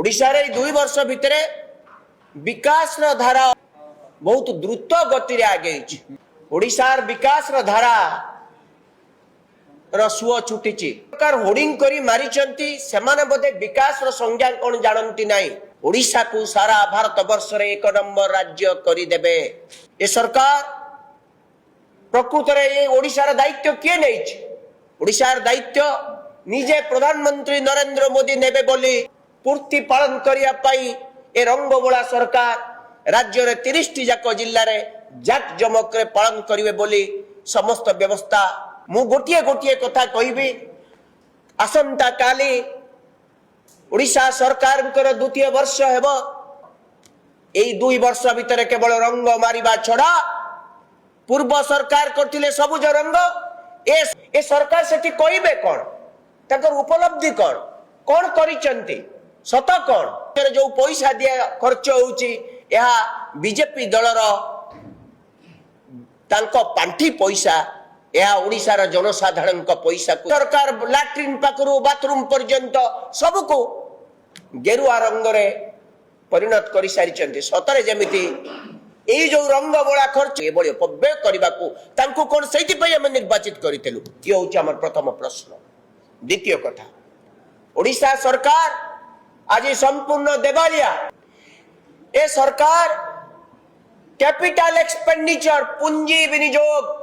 ओडिशारे 2 वर्ष भितर विकास धारा बहुत द्रुत गति आगे ओडिशार विकास धारा सुओ छुटी सरकार होर्डिंग करी मारिचंती सेमाने बोधे विकास संज्ञा कौन जानती नहीं। ओडिशा को सारा भारत वर्ष रे 1 नंबर राज्य करी देबे ए सरकार प्रकृत रे ये ओडिशार दायित्व किए नहीं। ओडिशार दायित्व निजे प्रधानमंत्री नरेंद्र मोदी नेबे बोली पूर्ति पालन करिया पाई ए रंगबोला सरकार राज्य रे 30 टी जाक जिल्ला रे जाक जमक रे पालन करिवे बोली समस्त व्यवस्था मु गोटिए गोटिए कथा कहबी। आसंता काली ओडिशा सरकार द्वितीय वर्ष हेब एई 2 वर्ष भितर केवल रंग मारिबा छड़ा पूर्व सरकार करथिले सबुज रंग ए सरकार सेठी कहबे कोन ताकर उपलब्धि कोन करिचंती सत कोन जो पैसा दिया खर्च होउची यहा बीजेपी दलर तांको पांठी पैसा यह ओडिशार जनसाधारण पैसा को सरकार लैट्रिन पाखरु बाथरूम पर्यंत सबको गेरुआ रंग रे परिणत कर सारी सतरे जमिति एई जो रंग बोला खर्च ए बड़ी अपव्यय करबा को तांको कोन सेति पय हम निर्वाचित करितेलु ये होची हमर प्रथम प्रश्न। द्वितीय कथा ओडिशा सरकार आज संपूर्ण देवालिया ए सरकार कैपिटल एक्सपेंडिचर पुंजी विनियोग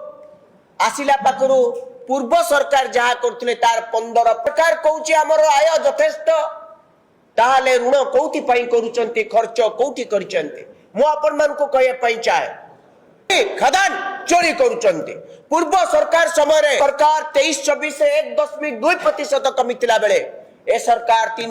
आसिला पाखरु पूर्व सरकार जहा करथिले तार 15 प्रकार कहूची हमर आय यथेष्ट ताले ऋण कोउठी पई करूचंती खर्च कोउठी करिचंती मु आपन मान को कहे पई चाहे खदान चोरी करूचंती पूर्व सरकार समय रे सरकार 23-24 1.2% कमितिला बेले ए सरकार